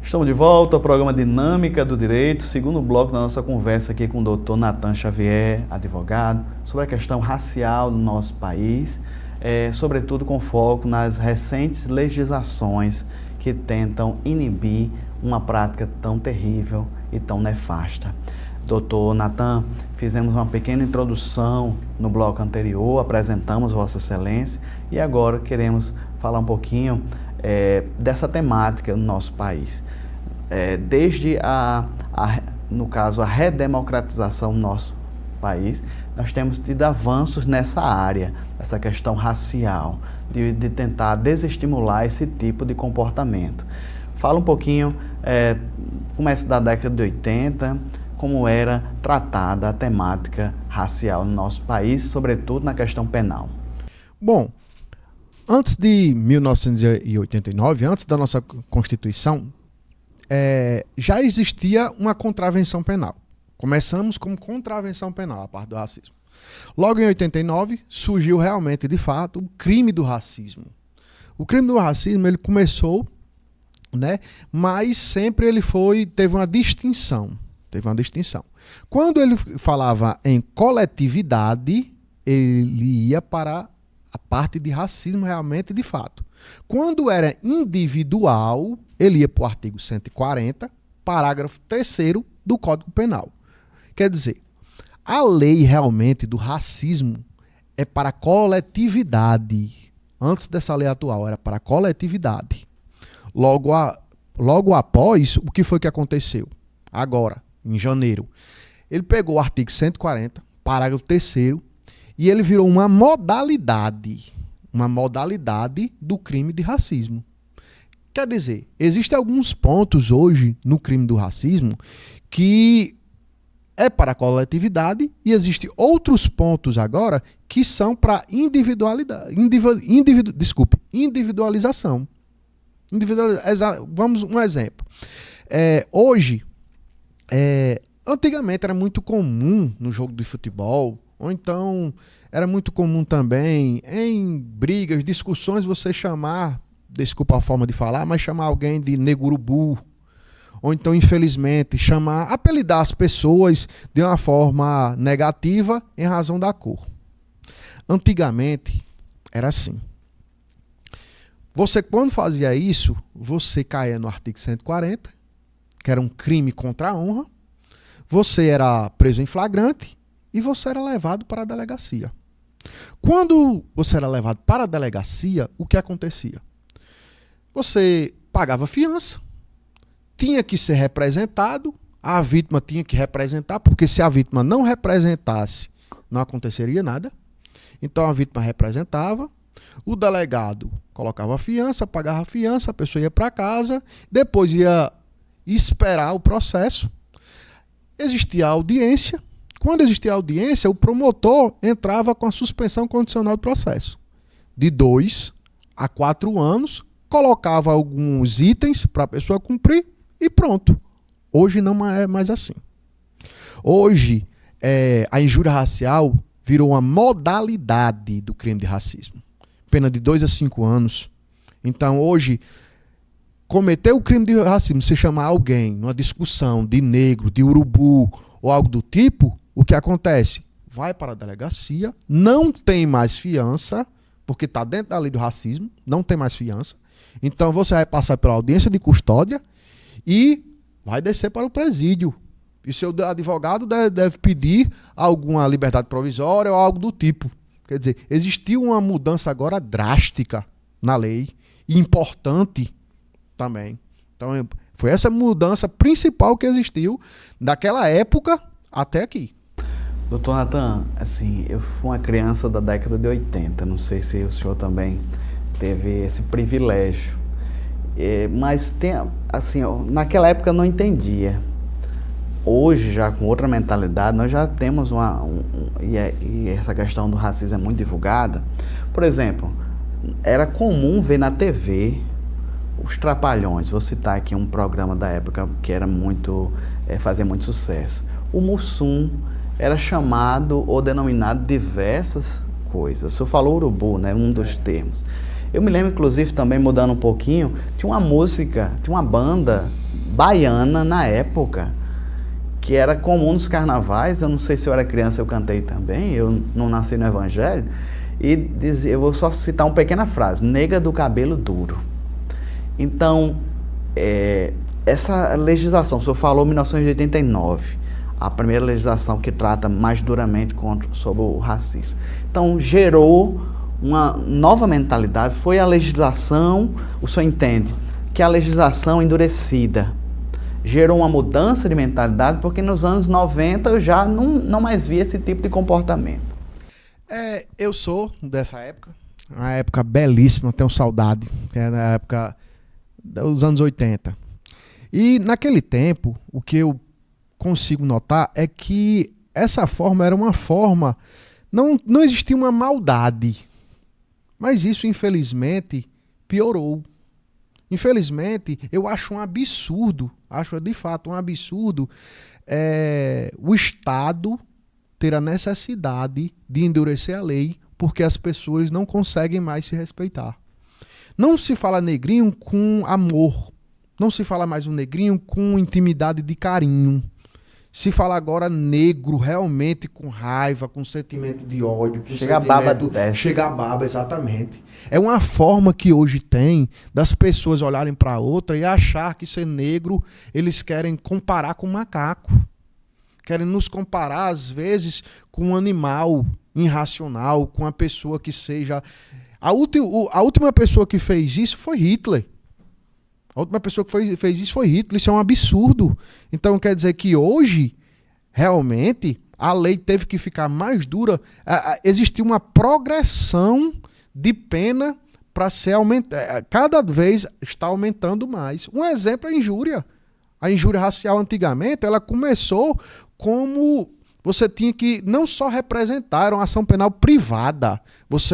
Estamos de volta ao programa Dinâmica do Direito, segundo bloco da nossa conversa aqui com o doutor Nathan Xavier, advogado, sobre a questão racial do nosso país, sobretudo com foco nas recentes legislações que tentam inibir uma prática tão terrível e tão nefasta. Doutor Nathan, fizemos uma pequena introdução no bloco anterior, apresentamos Vossa Excelência e agora queremos falar um pouquinho dessa temática no nosso país. Desde no caso, a redemocratização do nosso país, nós temos tido avanços nessa área, essa questão racial, de tentar desestimular esse tipo de comportamento. Fala um pouquinho, começa da década de 80, como era tratada a temática racial no nosso país, sobretudo na questão penal. Bom, antes de 1989, antes da nossa Constituição, já existia uma contravenção penal. Começamos como contravenção penal, a parte do racismo. Logo em 89, surgiu realmente, de fato, o crime do racismo. O crime do racismo, ele começou, mas sempre ele teve uma distinção. Quando ele falava em coletividade, ele ia para a parte de racismo realmente, de fato. Quando era individual, ele ia para o artigo 140, parágrafo 3º do Código Penal. Quer dizer, a lei realmente do racismo é para a coletividade. Antes dessa lei atual, era para a coletividade. Logo após, o que foi que aconteceu? Agora, em janeiro, ele pegou o artigo 140, parágrafo 3º, e ele virou uma modalidade do crime de racismo. Quer dizer, existem alguns pontos hoje no crime do racismo que é para a coletividade e existem outros pontos agora que são para individualização. Vamos um exemplo. Hoje, antigamente era muito comum no jogo de futebol, ou então era muito comum também em brigas, discussões, você chamar, desculpa a forma de falar, mas chamar alguém de negurubu, ou então, infelizmente, apelidar as pessoas de uma forma negativa em razão da cor. Antigamente era assim. Você, quando fazia isso, você caía no artigo 140, que era um crime contra a honra, você era preso em flagrante e você era levado para a delegacia. Quando você era levado para a delegacia, o que acontecia? Você pagava fiança, tinha que ser representado, a vítima tinha que representar, porque se a vítima não representasse, não aconteceria nada. Então a vítima representava, o delegado colocava a fiança, pagava a fiança, a pessoa ia para casa, depois ia esperar o processo. Existia a audiência. Quando existia a audiência, o promotor entrava com a suspensão condicional do processo. De 2 a 4 anos, colocava alguns itens para a pessoa cumprir e pronto. Hoje não é mais assim. Hoje, a injúria racial virou uma modalidade do crime de racismo. Pena de 2 a 5 anos. Então, hoje, cometer o crime de racismo, se chamar alguém numa discussão de negro, de urubu ou algo do tipo, o que acontece? Vai para a delegacia, não tem mais fiança, porque está dentro da lei do racismo, não tem mais fiança. Então você vai passar pela audiência de custódia e vai descer para o presídio. E seu advogado deve pedir alguma liberdade provisória ou algo do tipo. Quer dizer, existiu uma mudança agora drástica na lei, e importante também. Então, foi essa mudança principal que existiu daquela época até aqui. Doutor Nathan, assim, eu fui uma criança da década de 80, não sei se o senhor também teve esse privilégio, mas assim, naquela época eu não entendia. Hoje, já com outra mentalidade, nós já temos e essa questão do racismo é muito divulgada. Por exemplo, era comum ver na TV os Trapalhões, vou citar aqui um programa da época que era fazia muito sucesso. O Mussum era chamado ou denominado diversas coisas. O senhor falou urubu, né? Um dos termos. Eu me lembro, inclusive, também mudando um pouquinho, tinha uma música, tinha uma banda baiana na época, que era comum nos carnavais. Eu não sei se eu era criança, eu cantei também, eu não nasci no evangelho, e dizia, eu vou só citar uma pequena frase: nega do cabelo duro. Então, essa legislação, o senhor falou 1989, a primeira legislação que trata mais duramente sobre o racismo. Então, gerou uma nova mentalidade. Foi a legislação, o senhor entende, que a legislação endurecida gerou uma mudança de mentalidade, porque nos anos 90 eu já não mais via esse tipo de comportamento. Eu sou dessa época, uma época belíssima, tenho saudade, que é na época dos anos 80. E naquele tempo, o que eu consigo notar é que essa forma era uma forma, não existia uma maldade, mas isso infelizmente piorou. Infelizmente, eu acho um absurdo, acho de fato um absurdo o Estado ter a necessidade de endurecer a lei porque as pessoas não conseguem mais se respeitar. Não se fala negrinho com amor, não se fala mais um negrinho com intimidade de carinho. Se fala agora negro realmente com raiva, com sentimento de ódio. Chega a baba do desce. Chega a baba, exatamente. É uma forma que hoje tem das pessoas olharem para outra e achar que ser negro eles querem comparar com macaco. Querem nos comparar, às vezes, com um animal irracional, com uma pessoa que seja... A última pessoa que fez isso foi Hitler. A última pessoa que fez isso foi Hitler. Isso é um absurdo. Então quer dizer que hoje, realmente, a lei teve que ficar mais dura. Existiu uma progressão de pena para ser aumentada. Cada vez está aumentando mais. Um exemplo é a injúria. A injúria racial antigamente, ela começou como... Você tinha que não só representar, era uma ação penal privada.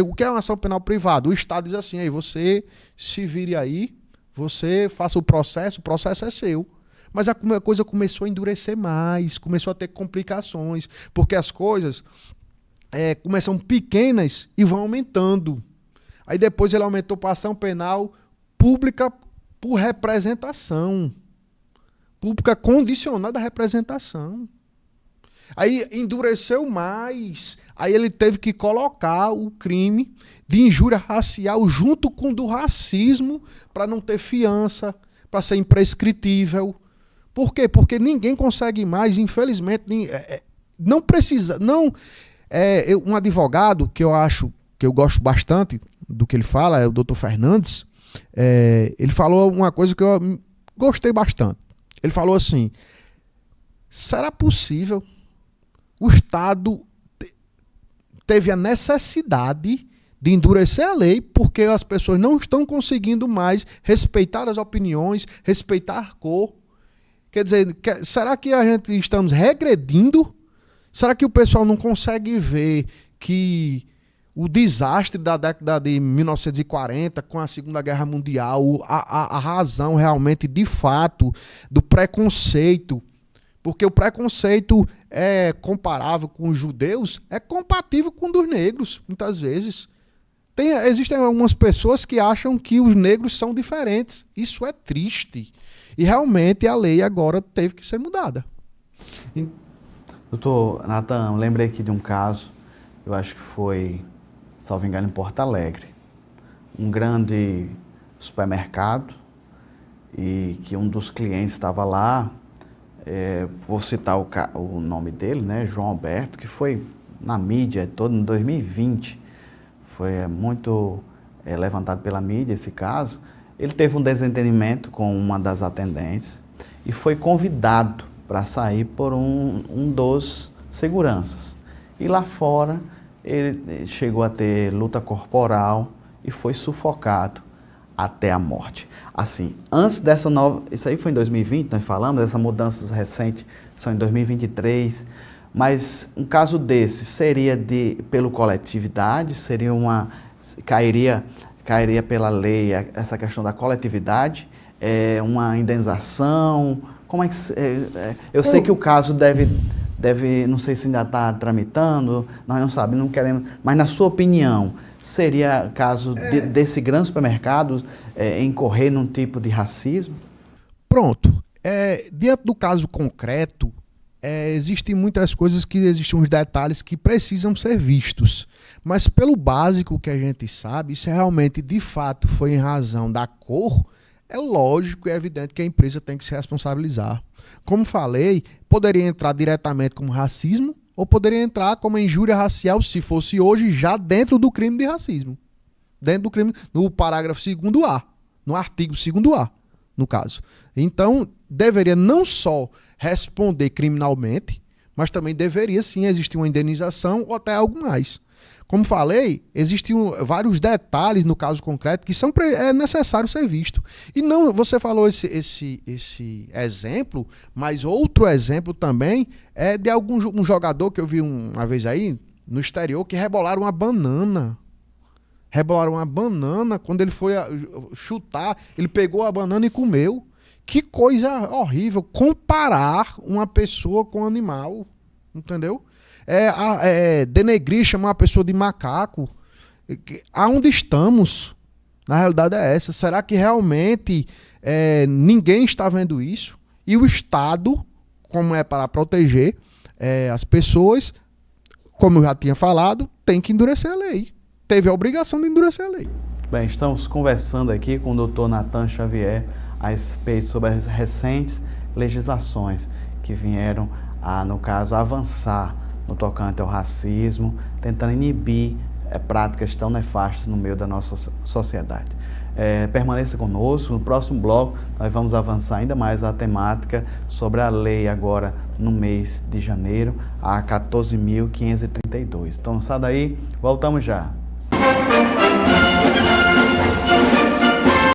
O que é uma ação penal privada? O Estado diz assim, aí você se vire aí, você faça o processo é seu. Mas a coisa começou a endurecer mais, começou a ter complicações, porque as coisas começam pequenas e vão aumentando. Aí depois ele aumentou para ação penal pública por representação. Pública condicionada à representação. Aí endureceu mais, aí ele teve que colocar o crime de injúria racial junto com o do racismo para não ter fiança, para ser imprescritível. Por quê? Porque ninguém consegue mais, infelizmente, não precisa, um advogado que eu gosto bastante do que ele fala, é o Dr. Fernandes, ele falou uma coisa que eu gostei bastante. Ele falou assim, será possível o Estado teve a necessidade de endurecer a lei porque as pessoas não estão conseguindo mais respeitar as opiniões, respeitar a cor? Quer dizer, será que a gente estamos regredindo? Será que o pessoal não consegue ver que o desastre da década de 1940, com a Segunda Guerra Mundial, a razão realmente, de fato, do preconceito, porque o preconceito é comparável com os judeus, é compatível com o dos negros, muitas vezes. Existem algumas pessoas que acham que os negros são diferentes. Isso é triste. E realmente a lei agora teve que ser mudada. Doutor Natan, lembrei aqui de um caso, eu acho que foi, salvo engano, em Porto Alegre. Um grande supermercado, e que um dos clientes estava lá, vou citar o nome dele, né, João Alberto, que foi na mídia todo em 2020, foi muito levantado pela mídia esse caso. Ele teve um desentendimento com uma das atendentes e foi convidado para sair por um dos seguranças. E lá fora ele chegou a ter luta corporal e foi sufocado até a morte. Assim, antes dessa nova... Isso aí foi em 2020, nós falamos, essas mudanças recentes são em 2023, mas um caso desse seria pela coletividade, cairia pela lei essa questão da coletividade, uma indenização, como é que... eu sei que o caso deve, não sei se ainda está tramitando, nós não sabemos, não queremos, mas na sua opinião, seria caso desse grande supermercado incorrer num tipo de racismo? Pronto. Diante do caso concreto, existem muitas coisas existem uns detalhes que precisam ser vistos. Mas pelo básico que a gente sabe, se realmente de fato foi em razão da cor, é lógico e evidente que a empresa tem que se responsabilizar. Como falei, poderia entrar diretamente como racismo ou poderia entrar como injúria racial, se fosse hoje, já dentro do crime de racismo. Dentro do crime, no parágrafo 2º-A, no artigo 2º-A, no caso. Então, deveria não só responder criminalmente, mas também deveria sim existir uma indenização ou até algo mais. Como falei, existem vários detalhes no caso concreto que é necessário ser visto. E não, você falou esse exemplo, mas outro exemplo também é de um jogador que eu vi uma vez aí no exterior que rebolaram uma banana. Rebolaram uma banana, quando ele foi chutar, ele pegou a banana e comeu. Que coisa horrível comparar uma pessoa com um animal, entendeu? Denegrir, chamar uma pessoa de macaco. Aonde estamos? Na realidade é essa. Será que realmente ninguém está vendo isso? E o Estado, como é para proteger as pessoas, como eu já tinha falado, tem que endurecer a lei. Teve a obrigação de endurecer a lei. Bem, estamos conversando aqui com o doutor Natan Xavier a respeito sobre as recentes legislações que vieram, no caso, avançar no tocante ao racismo, tentando inibir práticas tão nefastas no meio da nossa sociedade. Permaneça conosco, no próximo bloco nós vamos avançar ainda mais a temática sobre a lei agora no mês de janeiro, a 14.532. Então sai daí, voltamos já.